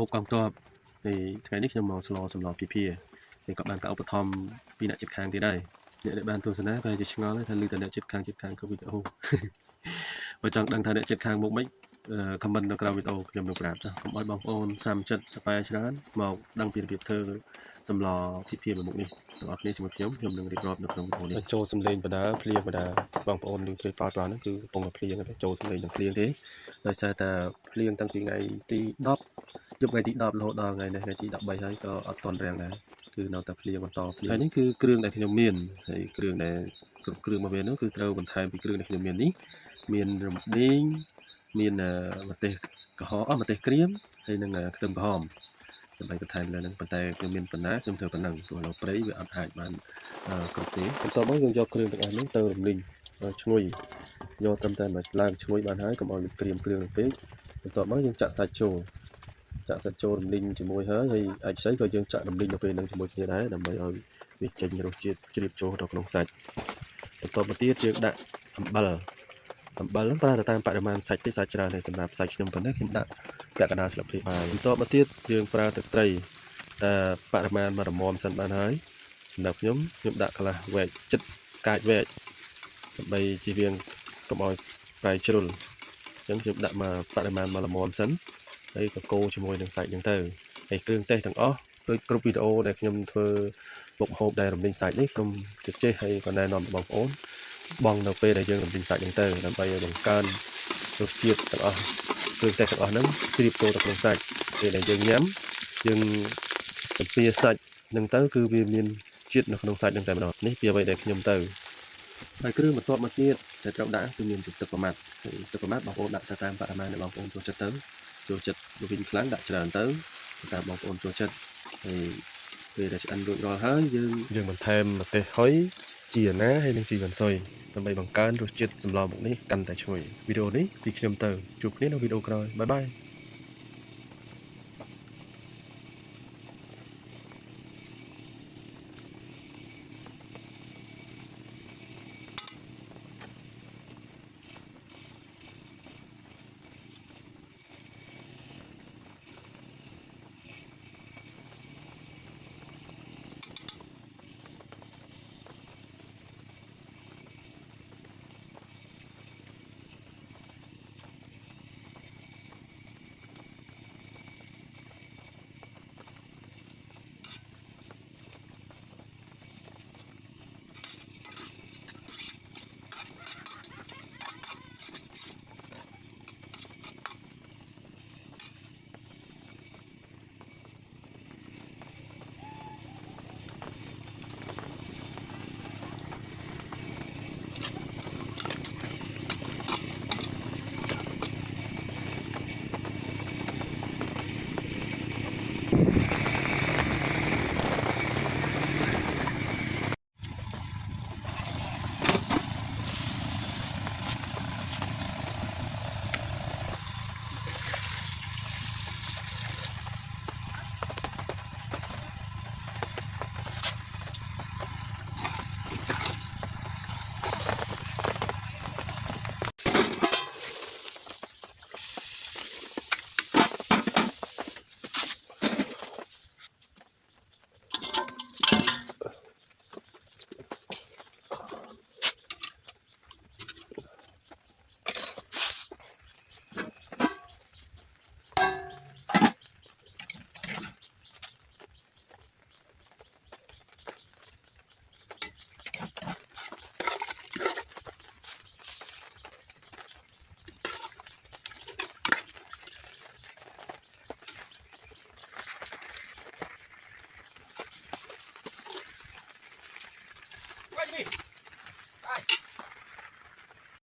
ហូបកងទ័ពថ្ងៃនេះខ្ញុំមកស្លសម្លពីភាហើយក៏បានក៏ឧបត្ថម្ភពីអ្នកជិតខាងទៀតដែរអ្នកដែលបានទស្សនាប្រហែលជាឆ្ងល់ថាឮតែអ្នកជិតខាងក៏វីដេអូបើចង់ដឹងថាអ្នកជិតខាងមុខម៉េចខមមិននៅក្រោមវីដេអូខ្ញុំនឹងប្រាប់ចាកុំឲ្យបងប្អូនសាមចិត្តតែបែរច្រើនមកដឹងពីរបៀបធ្វើសម្លពីភាមួយមុខនេះទាំងអស់គ្នាជាមួយខ្ញុំនឹងរៀបរាប់នៅក្នុងវីដេអូនេះចូលសំឡេងបដាភ្លៀងបដាបងប្អូននឹងជួយប៉ាល់ប៉ាល់ហ្នឹងគឺកំពុងតែភ្លៀងតែចូលសំឡេងនឹងភ្លៀងទេដោយសារតែភ្លៀងតាំងពីថ្ងៃទី10យប់ថ្ងៃទី10រហូតដល់ថ្ងៃនេះថ្ងៃទី13ហើយក៏អត់ទាន់រាំងដែរគឺនៅតែភ្លៀងបន្តភ្លៀងហើយនេះគឺគ្រឿងដែលខ្ញុំមានហើយគ្រឿងដែលគ្រប់គ្រឿងមកវានោះគឺត្រូវបន្ថែមពីគ្រឿងដែលខ្ញុំមាននេះមានរំដេងមានម្ទេសក្រហមម្ទេសក្រៀមហើយនឹងខ្ទឹមក្រហមដើម្បីបន្ថែមលើនឹងប៉ុន្តែខ្ញុំមានប៉ុណ្ណាខ្ញុំធ្វើប៉ុណ្ណឹងព្រោះនៅព្រៃវាអត់អាចបានគ្រប់ទេបន្ទាប់មកយើងយកគ្រឿងទាំងអស់នេះទៅរំលីងឈ្ងុយយកត្រឹមតែមកឡើងឈ្ងុយបានហើយកុំឲ្យវាក្រៀមគ្រឿងពេកបន្ទាប់មកយើងចាក់សាច់ចូលរំលីងជាមួយហើយអាចស្អីក៏យើងចាក់រំលីងនៅពេលហ្នឹងជាមួយគ្នាដែរដើម្បីឲ្យវាចេញរសជាតិជ្រាបចូលទៅក្នុងសាច់បន្ទាប់មកទៀតយើងដាក់អំបិលហ្នឹងប្រើទៅតាមបរិមាណសាច់ទេសាច់ច្រើនហើយសម្រាប់សាច់ខ្ញុំប៉ុណ្ណេះខ្ញុំដាក់ពាក់កណ្ដាលស្លាបព្រាបាយបន្ទាប់មកទៀតយើងប្រើទឹកត្រីតែបរិមាណមួយរមមសិនបានហើយសម្រាប់ខ្ញុំដាក់កន្លះវែកចិត្តកាចវែកដើម្បីជៀសវាងកុំឲ្យប្រៃជ្រុលអញ្ចឹងខ្ញុំដាក់មកបរិមាណមួយរមមសិនហើយក៏កូរជាមួយនឹងសាច់ហ្នឹងទៅហើយគ្រឿងទេសទាំងអស់ដូចគ្រប់វីដេអូដែលខ្ញុំធ្វើមុខហូបដែលរំលីងសាច់នេះខ្ញុំជិះចេះហើយក៏ណែនាំបងប្អូនបងនៅពេលដែលយើងរំលីងសាច់ហ្នឹងទៅដើម្បីឲ្យបង្កើនរសជាតិទាំងអស់គ្រឿងទេសទាំងអស់ហ្នឹងជ្រាបចូលទៅក្នុងសាច់ពេលដែលយើងញ៉ាំយើងអំពីសាច់ហ្នឹងទៅគឺវាមានជាតិនៅក្នុងសាច់ហ្នឹងតែម្ដងនេះពីអ្វីដែលខ្ញុំទៅហើយគ្រឿងបន្ទាប់មកទៀតដែលត្រូវដាក់គឺមានទឹកប្រមាត់បងប្អូនដាក់ទៅតាមបរិមាណដែលបងប្អូនចូលចិត្តទៅចូលចិត្តវិញខ្លាំងដាក់ច្រើនទៅតាមបងប្អូនចូលចិត្តហើយពេលដែលឆ្អិនរួចរាល់ហើយយើងបន្ថែមម្ទេសហុយជីណាហើយនិងជីវ៉ាន់ស៊ុយដើម្បីបង្កើនរសជាតិសម្លមុខនេះកាន់តែឈ្ងុយវីដេអូនេះពីខ្ញុំទៅជួបគ្នានៅវីដេអូក្រោយបាយបាយ